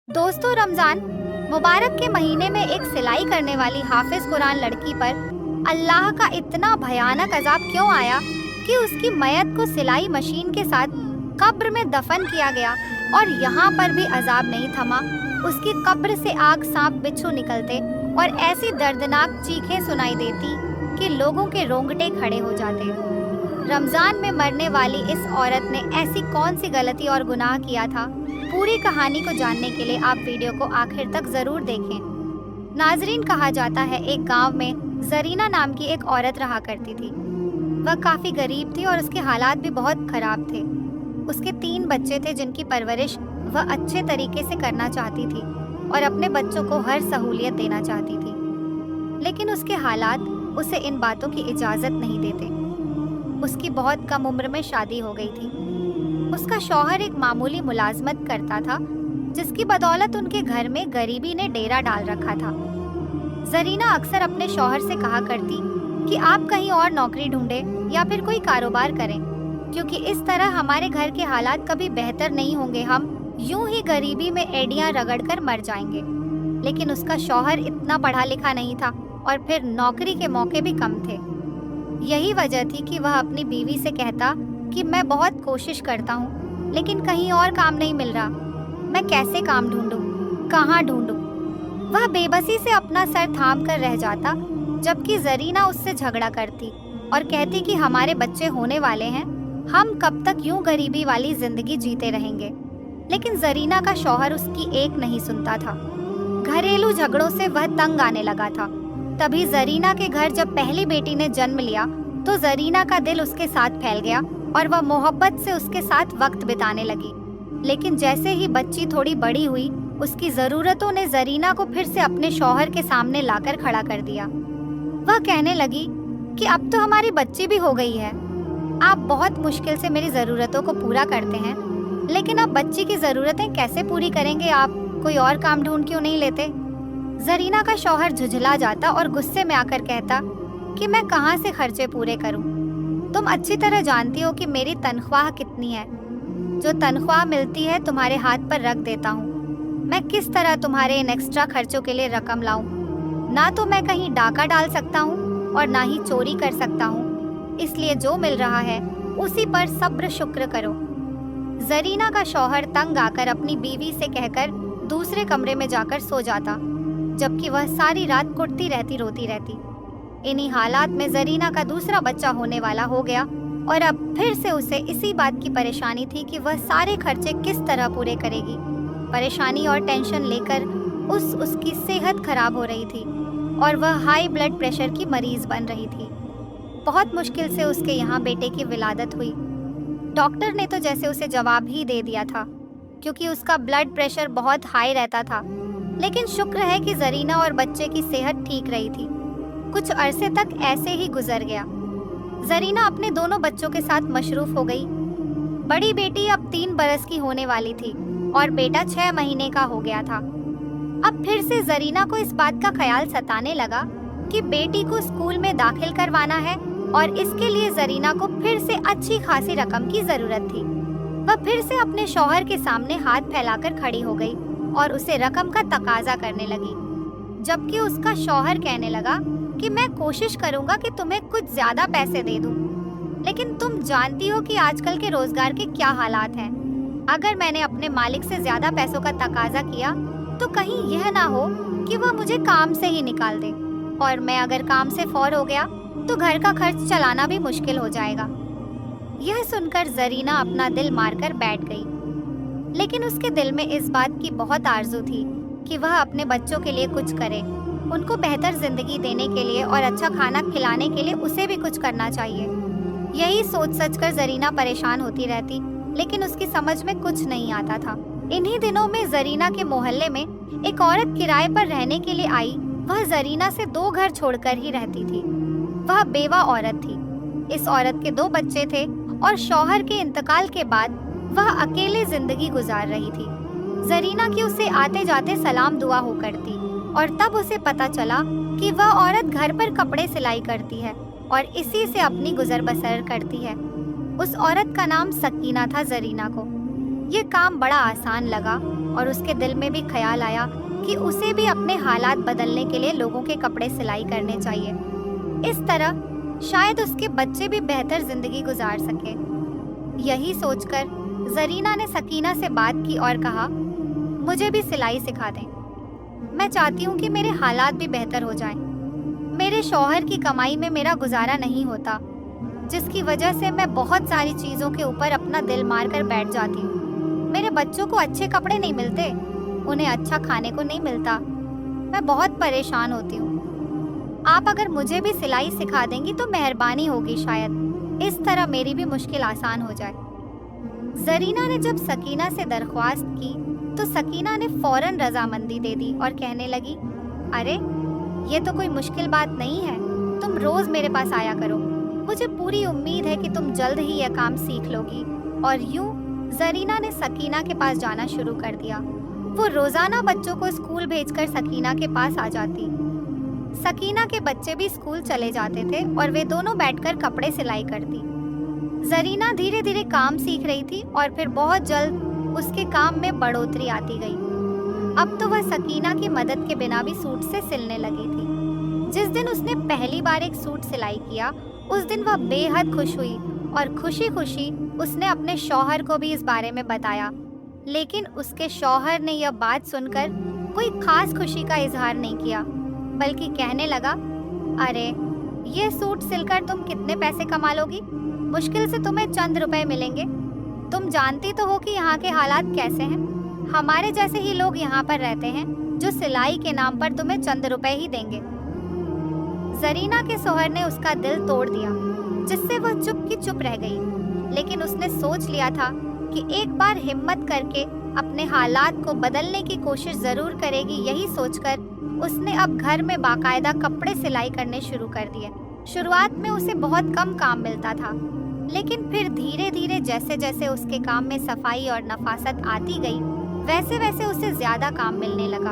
दोस्तों, रमजान मुबारक के महीने में एक सिलाई करने वाली हाफिज कुरान लड़की पर अल्लाह का इतना भयानक अजाब क्यों आया कि उसकी मयत को सिलाई मशीन के साथ कब्र में दफन किया गया। और यहाँ पर भी अजाब नहीं थमा। उसकी कब्र से आग, सांप, बिच्छू निकलते और ऐसी दर्दनाक चीखें सुनाई देती कि लोगों के रोंगटे खड़े हो जाते। रमजान में मरने वाली इस औरत ने ऐसी कौन सी गलती और गुनाह किया था? पूरी कहानी को जानने के लिए आप वीडियो को आखिर तक जरूर देखें। नाजरीन, कहा जाता है एक गांव में जरीना नाम की एक औरत रहा करती थी। वह काफी गरीब थी और उसके हालात भी बहुत खराब थे। उसके 3 बच्चे थे जिनकी परवरिश वह अच्छे तरीके से करना चाहती थी और अपने बच्चों को हर सहूलियत देना चाहती थी, लेकिन उसके हालात उसे इन बातों की इजाजत नहीं देते। उसकी बहुत कम उम्र में शादी हो गई थी। उसका शौहर एक मामूली मुलाजमत करता था, जिसकी बदौलत उनके घर में गरीबी ने डेरा डाल रखा था। जरीना अक्सर अपने शौहर से कहा करती कि आप कहीं और नौकरी ढूंढें या फिर कोई कारोबार करें, क्योंकि इस तरह हमारे घर के हालात कभी बेहतर नहीं होंगे। हम यूं ही गरीबी में एड़ियां रगड़कर मर जाएंगे। लेकिन उसका शौहर इतना पढ़ा लिखा नहीं था और फिर नौकरी के मौके भी कम थे। यही वजह थी कि वह अपनी बीवी से कहता कि मैं बहुत कोशिश करता हूँ, लेकिन कहीं और काम नहीं मिल रहा। मैं कैसे काम ढूंढूं, कहाँ ढूंढूं? वह बेबसी से अपना सर थाम कर रह जाता, जबकि जरीना उससे झगड़ा करती और कहती कि हमारे बच्चे होने वाले हैं, हम कब तक यूं गरीबी वाली जिंदगी जीते रहेंगे। लेकिन जरीना का शौहर उसकी एक नहीं सुनता था। घरेलू झगड़ों से वह तंग आने लगा था। तभी जरीना के घर जब पहली बेटी ने जन्म लिया तो जरीना का दिल उसके साथ फैल गया और वह मोहब्बत से उसके साथ वक्त बिताने लगी। लेकिन जैसे ही बच्ची थोड़ी बड़ी हुई, उसकी जरूरतों ने जरीना को फिर से अपने शौहर के सामने लाकर खड़ा कर दिया। वह कहने लगी कि अब तो हमारी बच्ची भी हो गई है, आप बहुत मुश्किल से मेरी जरूरतों को पूरा करते हैं, लेकिन अब बच्ची की जरूरतें कैसे पूरी करेंगे? आप कोई और काम ढूंढ क्यों नहीं लेते? जरीना का शौहर झुझला जाता और गुस्से में आकर कहता कि मैं कहाँ से खर्चे पूरे करूं? तुम अच्छी तरह जानती हो कि मेरी तनख्वाह कितनी है। जो तनख्वाह मिलती है तुम्हारे हाथ पर रख देता हूँ। मैं किस तरह तुम्हारे इन एक्स्ट्रा खर्चों के लिए रकम लाऊं? ना तो मैं कहीं डाका डाल सकता हूँ और ना ही चोरी कर सकता हूँ, इसलिए जो मिल रहा है उसी पर सब्र शुक्र करो। जरीना का शौहर तंग आकर अपनी बीवी से कहकर दूसरे कमरे में जाकर सो जाता, जबकि वह सारी रात कुटती रहती, रोती रहती। इन्हीं हालात में जरीना का दूसरा बच्चा होने वाला हो गया और अब फिर से उसे इसी बात की परेशानी थी कि वह सारे खर्चे किस तरह पूरे करेगी। परेशानी और टेंशन लेकर उसकी सेहत खराब हो रही थी और वह हाई ब्लड प्रेशर की मरीज बन रही थी। बहुत मुश्किल से उसके यहाँ बेटे की विलादत हुई। डॉक्टर ने तो जैसे उसे जवाब ही दे दिया था, क्योंकि उसका ब्लड प्रेशर बहुत हाई रहता था। लेकिन शुक्र है कि जरीना और बच्चे की सेहत ठीक रही थी। कुछ अरसे तक ऐसे ही गुजर गया। जरीना अपने दोनों बच्चों के साथ मशरूफ हो गई। बड़ी बेटी अब 3 बरस की होने वाली थी और बेटा 6 महीने का हो गया था। अब फिर से जरीना को इस बात का ख्याल सताने लगा कि बेटी को स्कूल में दाखिल करवाना है और इसके लिए जरीना को फिर से अच्छी खासी रकम की जरूरत थी। वह फिर से अपने शौहर के सामने हाथ फैलाकर खड़ी हो गई और उसे रकम का तकाजा करने लगी, जबकि उसका शौहर कहने लगा कि मैं कोशिश करूंगा कि तुम्हें कुछ ज्यादा पैसे दे दूं, लेकिन तुम जानती हो कि आजकल के रोजगार के क्या हालात हैं। अगर मैंने अपने मालिक से ज्यादा पैसों का तकाजा किया तो कहीं यह ना हो कि वह मुझे काम से ही निकाल दे, और मैं अगर काम से फौर हो गया तो घर का खर्च चलाना भी मुश्किल हो जाएगा। यह सुनकर जरीना अपना दिल मारकर बैठ गई, लेकिन उसके दिल में इस बात की बहुत आरज़ू थी कि वह अपने बच्चों के लिए कुछ करे। उनको बेहतर जिंदगी देने के लिए और अच्छा खाना खिलाने के लिए उसे भी कुछ करना चाहिए। यही सोच सचकर जरीना परेशान होती रहती, लेकिन उसकी समझ में कुछ नहीं आता था। इन्हीं दिनों में जरीना के मोहल्ले में एक औरत किराए पर रहने के लिए आई। वह जरीना से 2 घर छोड़कर ही रहती थी। वह बेवा औरत थी। इस औरत के 2 बच्चे थे और शौहर के इंतकाल के बाद वह अकेले जिंदगी गुजार रही थी। जरीना की उसे आते जाते सलाम दुआ हो करती और तब उसे पता चला कि वह औरत घर पर कपड़े सिलाई करती है और इसी से अपनी गुजर बसर करती है। उस औरत का नाम सकीना था। जरीना को ये काम बड़ा आसान लगा और उसके दिल में भी ख्याल आया कि उसे भी अपने हालात बदलने के लिए लोगों के कपड़े सिलाई करने चाहिए। इस तरह शायद उसके बच्चे भी बेहतर जिंदगी गुजार सके। यही सोचकर जरीना ने सकीना से बात की और कहा, मुझे भी सिलाई सिखा दें। मैं चाहती हूँ कि मेरे हालात भी बेहतर हो जाएं। मेरे शौहर की कमाई में मेरा गुजारा नहीं होता, जिसकी वजह से मैं बहुत सारी चीज़ों के ऊपर अपना दिल मार कर बैठ जाती हूँ। मेरे बच्चों को अच्छे कपड़े नहीं मिलते, उन्हें अच्छा खाने को नहीं मिलता। मैं बहुत परेशान होती हूँ। आप अगर मुझे भी सिलाई सिखा देंगी तो मेहरबानी होगी, शायद इस तरह मेरी भी मुश्किल आसान हो जाए। जरीना ने जब सकीना से दरख्वास्त की तो सकीना ने फौरन रजामंदी दे दी और कहने लगी, अरे ये तो कोई मुश्किल बात नहीं है, तुम रोज मेरे पास आया करो। मुझे पूरी उम्मीद है कि तुम जल्द ही यह काम सीख लोगी। और यूं जरीना ने सकीना के पास जाना शुरू कर दिया। वो रोजाना बच्चों को स्कूल भेजकर सकीना के पास आ जाती। सकीना के बच्चे भी स्कूल चले जाते थे और वे दोनों बैठकर कपड़े सिलाई करती। जरीना धीरे धीरे काम सीख रही थी और फिर बहुत जल्द उसके काम में बढ़ोतरी आती गई। अब तो वह सकीना की मदद के बिना भी सूट से सिलने लगी थी। जिस दिन उसने पहली बार एक सूट सिलाई किया, उस दिन वह बेहद खुश हुई और खुशी खुशी उसने अपने शौहर को भी इस बारे में बताया। लेकिन उसके शौहर ने यह बात सुनकर कोई खास खुशी का इजहार नहीं किया, बल्कि कहने लगा, अरे ये सूट सिलकर तुम कितने पैसे कमा लोगी? मुश्किल से तुम्हें चंद रुपए मिलेंगे। तुम जानती तो हो कि यहाँ के हालात कैसे हैं। हमारे जैसे ही लोग यहाँ पर रहते हैं जो सिलाई के नाम पर तुम्हें चंद रुपए ही देंगे। जरीना के शौहर ने उसका दिल तोड़ दिया, जिससे वह चुप की चुप रह गई। लेकिन उसने सोच लिया था कि एक बार हिम्मत करके अपने हालात को बदलने की कोशिश जरूर करेगी। यही सोचकर उसने अब घर में बाकायदा कपड़े सिलाई करने शुरू कर दिए। शुरुआत में उसे बहुत कम काम मिलता था, लेकिन फिर धीरे धीरे जैसे जैसे उसके काम में सफाई और नफासत आती गई, वैसे वैसे उसे ज्यादा काम मिलने लगा।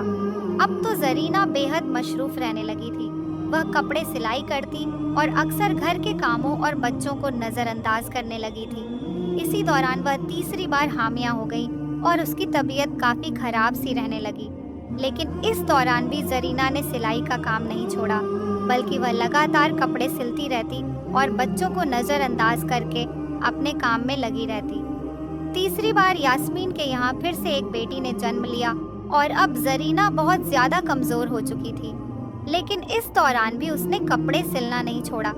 अब तो जरीना बेहद मशरूफ रहने लगी थी। वह कपड़े सिलाई करती और अक्सर घर के कामों और बच्चों को नजरअंदाज करने लगी थी। इसी दौरान वह तीसरी बार हामिया हो गई और उसकी तबीयत काफी खराब सी रहने लगी। लेकिन इस दौरान भी जरीना ने सिलाई का काम नहीं छोड़ा, बल्कि वह लगातार कपड़े सिलती रहती और बच्चों को नजरअंदाज करके अपने काम में लगी रहती। तीसरी बार यास्मीन के यहाँ फिर से एक बेटी ने जन्म लिया और अब जरीना बहुत ज्यादा कमजोर हो चुकी थी। लेकिन इस दौरान भी उसने कपड़े सिलना नहीं छोड़ा।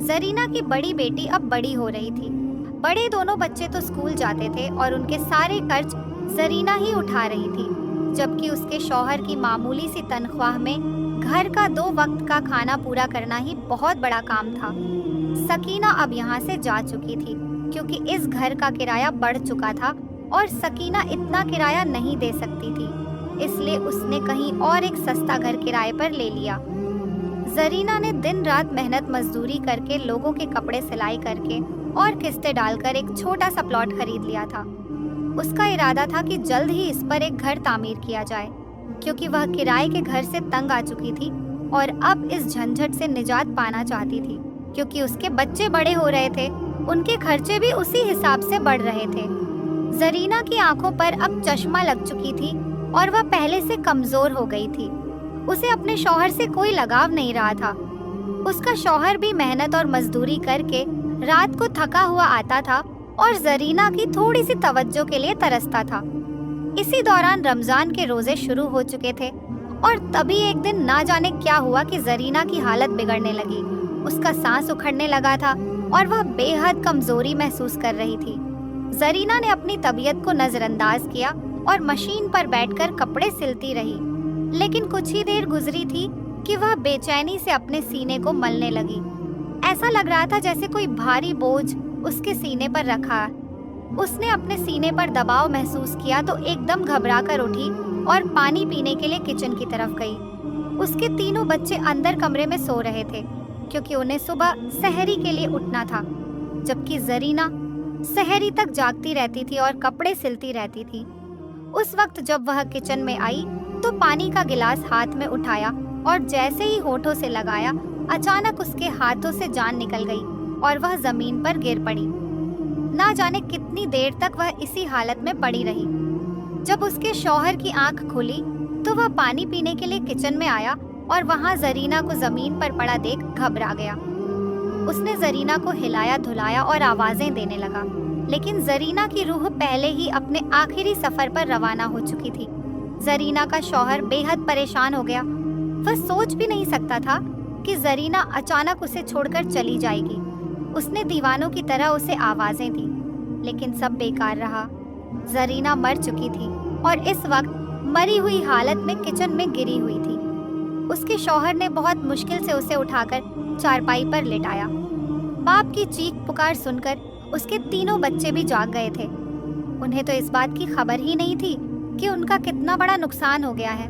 जरीना की बड़ी बेटी अब बड़ी हो रही थी। बड़े दोनों बच्चे तो स्कूल जाते थे और उनके सारे खर्च जरीना ही उठा रही थी, जबकि उसके शौहर की मामूली सी तनख्वाह में घर का 2 वक्त का खाना पूरा करना ही बहुत बड़ा काम था। सकीना अब यहाँ से जा चुकी थी, क्योंकि इस घर का किराया बढ़ चुका था और सकीना इतना किराया नहीं दे सकती थी। इसलिए उसने कहीं और एक सस्ता घर किराए पर ले लिया। जरीना ने दिन रात मेहनत मजदूरी करके लोगों के कपड़े सिलाई करके और किस्तें डालकर एक छोटा सा प्लॉट खरीद लिया था। उसका इरादा था कि जल्द ही इस पर एक घर तामीर किया जाए, क्योंकि वह किराए के घर से तंग आ चुकी थी और अब इस झंझट से निजात पाना चाहती थी। क्योंकि उसके बच्चे बड़े हो रहे थे, उनके खर्चे भी उसी हिसाब से बढ़ रहे थे। जरीना की आंखों पर अब चश्मा लग चुकी थी और वह पहले से कमजोर हो गई थी। उसे अपने शौहर से कोई लगाव नहीं रहा था। उसका शौहर भी मेहनत और मजदूरी करके रात को थका हुआ आता था और जरीना की थोड़ी सी तवज्जो के लिए तरसता था। इसी दौरान रमजान के रोजे शुरू हो चुके थे और तभी एक दिन ना जाने क्या हुआ कि जरीना की हालत बिगड़ने लगी। उसका सांस उखड़ने लगा था और वह बेहद कमजोरी महसूस कर रही थी। जरीना ने अपनी तबीयत को नजरअंदाज किया और मशीन पर बैठकर कपड़े सिलती रही। लेकिन कुछ ही देर गुजरी थी कि वह बेचैनी से अपने सीने को मलने लगी। ऐसा लग रहा था जैसे कोई भारी बोझ उसके सीने पर रखा। उसने अपने सीने पर दबाव महसूस किया तो एकदम घबराकर उठी और पानी पीने के लिए किचन की तरफ गई। उसके तीनों बच्चे अंदर कमरे में सो रहे थे, क्योंकि उन्हें सुबह सहरी के लिए उठना था, जबकि जरीना सहरी तक जागती रहती थी और कपड़े सिलती रहती थी। उस वक्त जब वह किचन में आई तो पानी का गिलास हाथ में उठाया और जैसे ही होठों से लगाया, अचानक उसके हाथों से जान निकल गई और वह जमीन पर गिर पड़ी। ना जाने कितनी देर तक वह इसी हालत में पड़ी रही। जब उसके शौहर की आंख खुली तो वह पानी पीने के लिए किचन में आया और वहां जरीना को जमीन पर पड़ा देख घबरा गया। उसने जरीना को हिलाया धुलाया और आवाजें देने लगा, लेकिन जरीना की रूह पहले ही अपने आखिरी सफर पर रवाना हो चुकी थी। जरीना का शौहर बेहद परेशान हो गया। वह सोच भी नहीं सकता था कि जरीना अचानक उसे छोड़कर चली जाएगी। उसने दीवानों की तरह उसे आवाजें दी, लेकिन सब बेकार रहा। जरीना मर चुकी थी और इस वक्त मरी हुई हालत में किचन में गिरी हुई थी। उसके शौहर ने बहुत मुश्किल से उसे उठाकर चारपाई पर लेटाया। बाप की चीख पुकार सुनकर उसके तीनों बच्चे भी जाग गए थे। उन्हें तो इस बात की खबर ही नहीं थी कि उनका कितना बड़ा नुकसान हो गया है।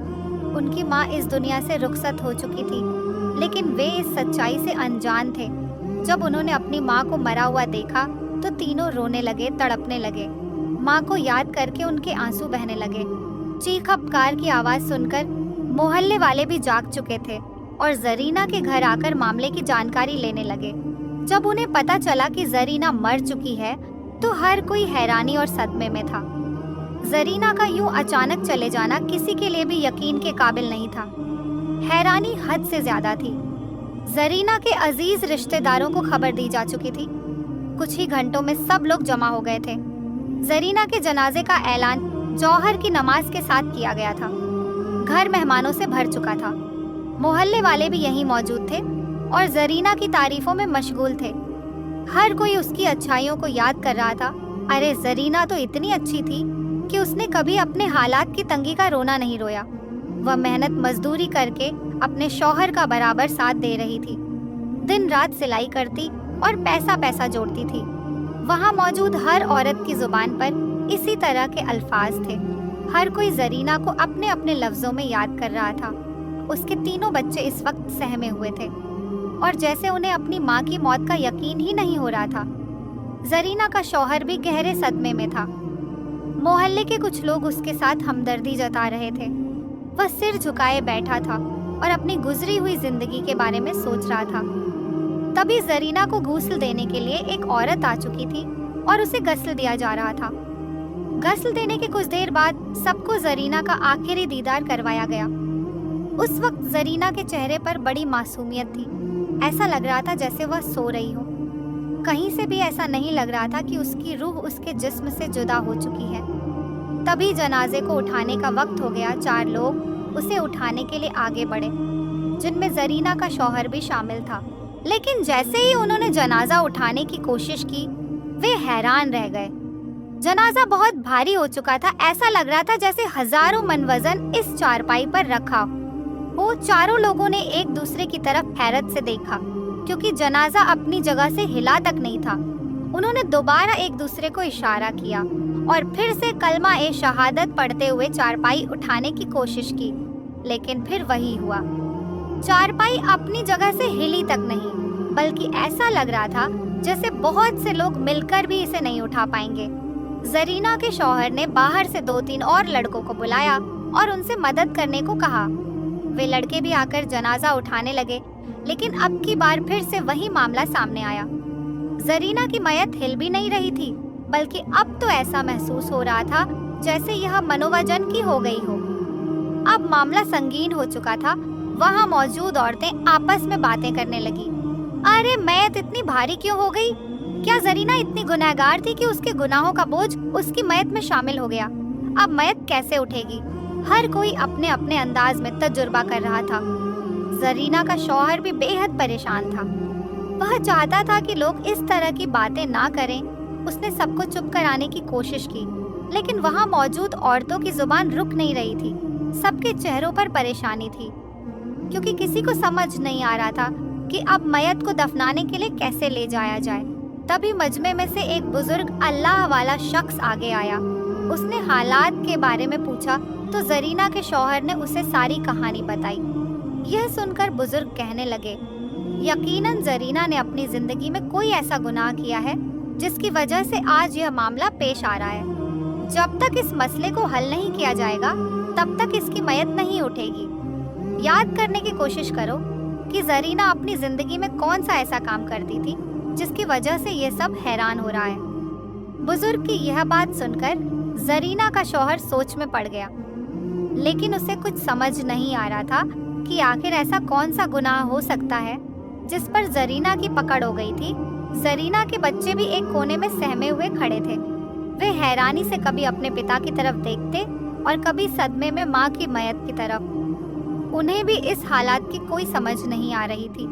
उनकी माँ इस दुनिया से रुखसत हो चुकी थी, लेकिन वे इस सच्चाई से अनजान थे। जब उन्होंने अपनी माँ को मरा हुआ देखा तो तीनों रोने लगे, तड़पने लगे। माँ को याद करके उनके आंसू बहने लगे। चीख पुकार की आवाज सुनकर मोहल्ले वाले भी जाग चुके थे और जरीना के घर आकर मामले की जानकारी लेने लगे। जब उन्हें पता चला कि जरीना मर चुकी है तो हर कोई हैरानी और सदमे में था। जरीना का यूं अचानक चले जाना किसी के लिए भी यकीन के काबिल नहीं था। हैरानी हद से ज्यादा थी। जरीना के अजीज रिश्तेदारों को खबर दी जा चुकी थी। कुछ ही घंटों में सब लोग जमा हो गए थे। जरीना के जनाजे का ऐलान जौहर की नमाज के साथ किया गया था। घर मेहमानों से भर चुका था। मोहल्ले वाले भी यहीं मौजूद थे और जरीना की तारीफों में मशगूल थे। हर कोई उसकी अच्छाइयों को याद कर रहा था। अरे जरीना तो इतनी अच्छी थी कि उसने कभी अपने हालात की तंगी का रोना नहीं रोया। वह मेहनत मजदूरी करके अपने शौहर का बराबर साथ दे रही थी। दिन रात सिलाई करती और पैसा पैसा जोड़ती थी। वहाँ मौजूद हर औरत की जुबान पर इसी तरह के अल्फाज थे। हर कोई जरीना को अपने अपने लफ्जों में याद कर रहा था। उसके तीनों बच्चे इस वक्त सहमे हुए थे और जैसे उन्हें अपनी माँ की मौत का यकीन ही नहीं हो रहा था। जरीना का शौहर भी गहरे सदमे में था। मोहल्ले के कुछ लोग उसके साथ हमदर्दी जता रहे थे। वह सिर झुकाए बैठा था और अपनी गुजरी हुई जिंदगी के बारे में सोच रहा था। तभी जरीना को गुस्ल देने के लिए एक औरत आ चुकी थी और उसे गस्ल दिया जा रहा था। गस्ल देने के कुछ देर बाद सबको जरीना का आखिरी दीदार करवाया गया। उस वक्त जरीना के चेहरे पर बड़ी मासूमियत थी। ऐसा लग रहा था जैसे वह सो रही हो। कहीं से भी ऐसा नहीं लग रहा था कि उसकी रूह उसके जिस्म से जुदा हो चुकी है। तभी जनाजे को उठाने का वक्त हो गया। 4 लोग उसे उठाने के लिए आगे बढ़े, जिनमें जरीना का शौहर भी शामिल था। लेकिन जैसे ही उन्होंने जनाजा उठाने की कोशिश की, वे हैरान रह गए। जनाजा बहुत भारी हो चुका था। ऐसा लग रहा था जैसे हजारों मन वजन इस चारपाई पर रखा हो। चारों लोगों ने एक दूसरे की तरफ हैरत से देखा, क्योंकि जनाजा अपनी जगह से हिला तक नहीं था। उन्होंने दोबारा एक दूसरे को इशारा किया और फिर से कलमा ए शहादत पढ़ते हुए चारपाई उठाने की कोशिश की, लेकिन फिर वही हुआ। चारपाई अपनी जगह से हिली तक नहीं, बल्कि ऐसा लग रहा था जैसे बहुत से लोग मिलकर भी इसे नहीं उठा पाएंगे। जरीना के शौहर ने बाहर से 2-3 और लड़कों को बुलाया और उनसे मदद करने को कहा। वे लड़के भी आकर जनाजा उठाने लगे, लेकिन अब की बार फिर से वही मामला सामने आया। जरीना की मयत हिल भी नहीं रही थी, बल्कि अब तो ऐसा महसूस हो रहा था जैसे यह मनोवजन की हो गई हो। अब मामला संगीन हो चुका था। वहाँ मौजूद औरतें आपस में बातें करने लगी। अरे मयत इतनी भारी क्यों हो गई? क्या जरीना इतनी गुनहगार थी कि उसके गुनाहों का बोझ उसकी मयत में शामिल हो गया? अब मयत कैसे उठेगी? हर कोई अपने अपने अंदाज में तजुर्बा कर रहा था। जरीना का शौहर भी बेहद परेशान था। वह चाहता था कि लोग इस तरह की बातें ना करें। उसने सबको चुप कराने की कोशिश की, लेकिन वहाँ मौजूद औरतों की जुबान रुक नहीं रही थी। सबके चेहरों पर परेशानी थी, क्योंकि किसी को समझ नहीं आ रहा था कि अब मयत को दफनाने के लिए कैसे ले जाया जाए। तभी मजमे में से एक बुजुर्ग अल्लाह वाला शख्स आगे आया। उसने हालात के बारे में पूछा तो जरीना के शौहर ने उसे सारी कहानी बताई। यह सुनकर बुजुर्ग कहने लगे, यकीनन जरीना ने अपनी जिंदगी में कोई ऐसा गुनाह किया है जिसकी वजह से आज यह मामला पेश आ रहा है। जब तक इस मसले को हल नहीं किया जाएगा तब तक इसकी मयत नहीं उठेगी। याद करने की कोशिश करो कि जरीना अपनी जिंदगी में कौन सा ऐसा काम करती थी जिसकी वजह से ये सब हैरान हो रहा है। बुजुर्ग की यह बात सुनकर जरीना का शौहर सोच में पड़ गया, लेकिन उसे कुछ समझ नहीं आ रहा था कि आखिर ऐसा कौन सा गुनाह हो सकता है जिस पर जरीना की पकड़ हो गई थी। जरीना के बच्चे भी एक कोने में सहमे हुए खड़े थे। वे हैरानी से कभी अपने पिता की तरफ देखते और कभी सदमे में माँ की मयत की तरफ। उन्हें भी इस हालात की कोई समझ नहीं आ रही थी।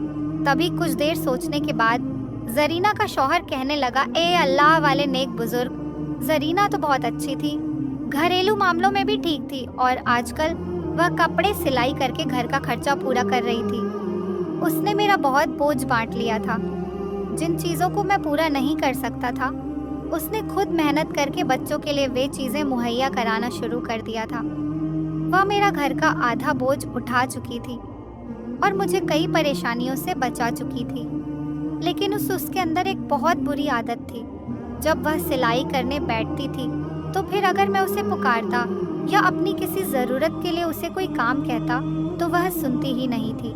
तभी कुछ देर सोचने के बाद जरीना का शौहर कहने लगा, ए अल्लाह वाले नेक बुजुर्ग, जरीना तो बहुत अच्छी थी, घरेलू मामलों में भी ठीक थी और आजकल वह कपड़े सिलाई करके घर का खर्चा पूरा कर रही थी। उसने मेरा बहुत बोझ बांट लिया था। जिन चीज़ों को मैं पूरा नहीं कर सकता था, उसने खुद मेहनत करके बच्चों के लिए वे चीज़ें मुहैया कराना शुरू कर दिया था। वह मेरा घर का आधा बोझ उठा चुकी थी और मुझे कई परेशानियों से बचा चुकी थी। लेकिन उसके अंदर एक बहुत बुरी आदत थी। जब वह सिलाई करने बैठती थी तो फिर अगर मैं उसे पुकारता या अपनी किसी ज़रूरत के लिए उसे कोई काम कहता तो वह सुनती ही नहीं थी।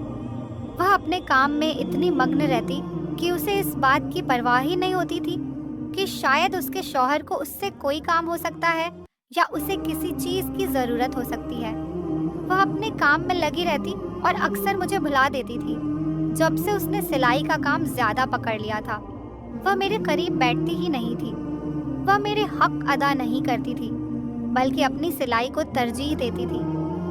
वह अपने काम में इतनी मग्न रहती कि उसे इस बात की परवाह ही नहीं होती थी कि शायद उसके शौहर को उससे कोई काम हो सकता है या उसे किसी चीज़ की ज़रूरत हो सकती है। वह अपने काम में लगी रहती और अक्सर मुझे भुला देती थी। जब से उसने सिलाई का काम ज़्यादा पकड़ लिया था, वह मेरे करीब बैठती ही नहीं थी। वह मेरे हक अदा नहीं करती थी, बल्कि अपनी सिलाई को तरजीह देती थी।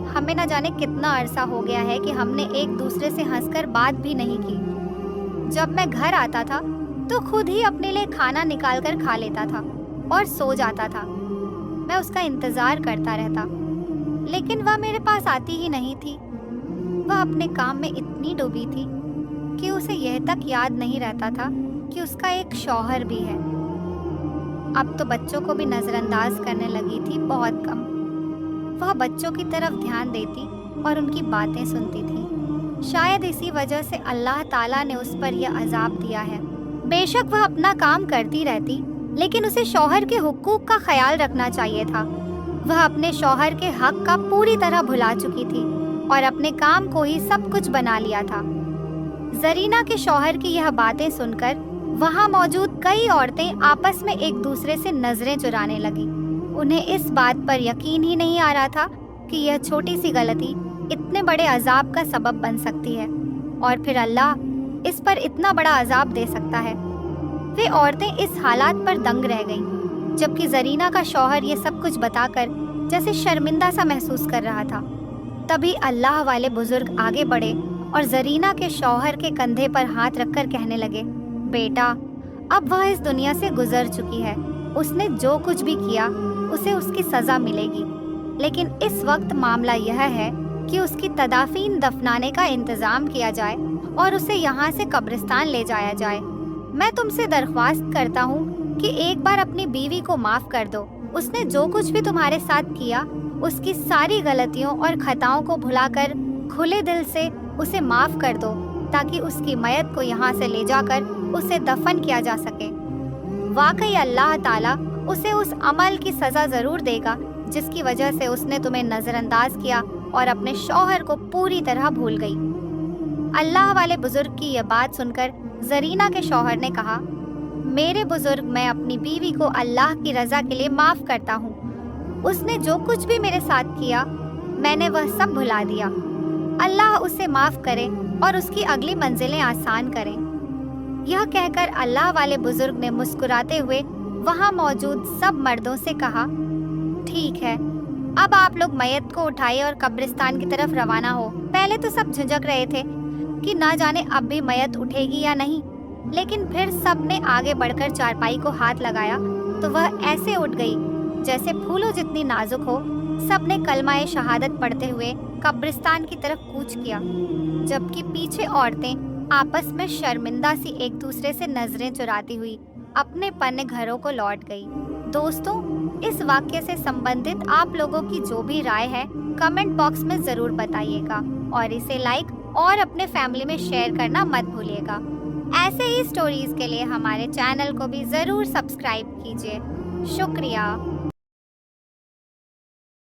हमें न जाने कितना अरसा हो गया है कि हमने एक दूसरे से हंसकर बात भी नहीं की। जब मैं घर आता था तो खुद ही अपने लिए खाना निकाल कर खा लेता था और सो जाता था। मैं उसका इंतज़ार करता रहता, लेकिन वह मेरे पास आती ही नहीं थी। वह अपने काम में इतनी डूबी थी कि उसे यह तक याद नहीं रहता था कि उसका एक शौहर भी है। अब तो बच्चों को भी नज़रअंदाज करने लगी थी, बहुत कम। वह बच्चों की तरफ ध्यान देती और उनकी बातें सुनती थी। शायद इसी वजह से अल्लाह ताला ने उस पर यह अजाब दिया है। बेशक वह अपना काम करती रहती, लेकिन उसे शौहर के हुकूक का ख्याल रखना चाहिए था। वह अपने शौहर के हक का पूरी तरह भुला चुकी थी और अपने काम को ही सब कुछ बना लिया था। जरीना के शौहर की यह बातें सुनकर वहाँ मौजूद कई औरतें आपस में एक दूसरे से नजरें चुराने लगी। उन्हें इस बात पर यकीन ही नहीं आ रहा था कि यह छोटी सी गलती इतने बड़े अजाब का सबब बन सकती है और फिर अल्लाह इस पर इतना बड़ा अजाब दे सकता है। वे औरतें इस हालात पर दंग रह गईं, जबकि जरीना का शौहर ये सब कुछ बताकर जैसे शर्मिंदा सा महसूस कर रहा था। तभी अल्लाह वाले बुजुर्ग आगे बढ़े और जरीना के शौहर के कंधे पर हाथ रखकर कहने लगे, बेटा, अब वह इस दुनिया से गुजर चुकी है। उसने जो कुछ भी किया उसे उसकी सज़ा मिलेगी, लेकिन इस वक्त मामला यह है कि उसकी तदाफीन दफनाने का इंतज़ाम किया जाए और उसे यहाँ से कब्रिस्तान ले जाया जाए। मैं तुमसे दरख्वास्त करता हूँ कि एक बार अपनी बीवी को माफ़ कर दो। उसने जो कुछ भी तुम्हारे साथ किया, उसकी सारी गलतियों और खताओं को भुलाकर खुले दिल से उसे माफ़ कर दो, ताकि उसकी मयत को यहाँ से ले जाकर उसे दफन किया जा सके। वाकई अल्लाह ताला उसे उस अमल की सज़ा ज़रूर देगा जिसकी वजह से उसने तुम्हें नज़रअंदाज किया और अपने शौहर को पूरी तरह भूल गई। अल्लाह वाले बुजुर्ग की यह बात सुनकर जरीना के शौहर ने कहा, मेरे बुजुर्ग, मैं अपनी बीवी को अल्लाह की रज़ा के लिए माफ़ करता हूँ। उसने जो कुछ भी मेरे साथ किया, मैंने वह सब भुला दिया। अल्लाह उसे माफ़ करे और उसकी अगली मंजिलें आसान करें। यह कहकर अल्लाह वाले बुजुर्ग ने मुस्कुराते हुए वहाँ मौजूद सब मर्दों से कहा, ठीक है, अब आप लोग मयत को उठाइए और कब्रिस्तान की तरफ रवाना हो। पहले तो सब झिझक रहे थे कि ना जाने अब भी मयत उठेगी या नहीं, लेकिन फिर सब ने आगे बढ़कर चारपाई को हाथ लगाया तो वह ऐसे उठ गई जैसे फूलों जितनी नाजुक हो। सब ने कलमाए शहादत पढ़ते हुए कब्रिस्तान की तरफ कूच किया, जबकि पीछे औरतें आपस में शर्मिंदा सी एक दूसरे से नजरें चुराती हुई अपने पन्ने घरों को लौट गई। दोस्तों, इस वाक्य से संबंधित आप लोगों की जो भी राय है कमेंट बॉक्स में ज़रूर बताइएगा और इसे लाइक और अपने फैमिली में शेयर करना मत भूलिएगा। ऐसे ही स्टोरीज के लिए हमारे चैनल को भी ज़रूर सब्सक्राइब कीजिए। शुक्रिया।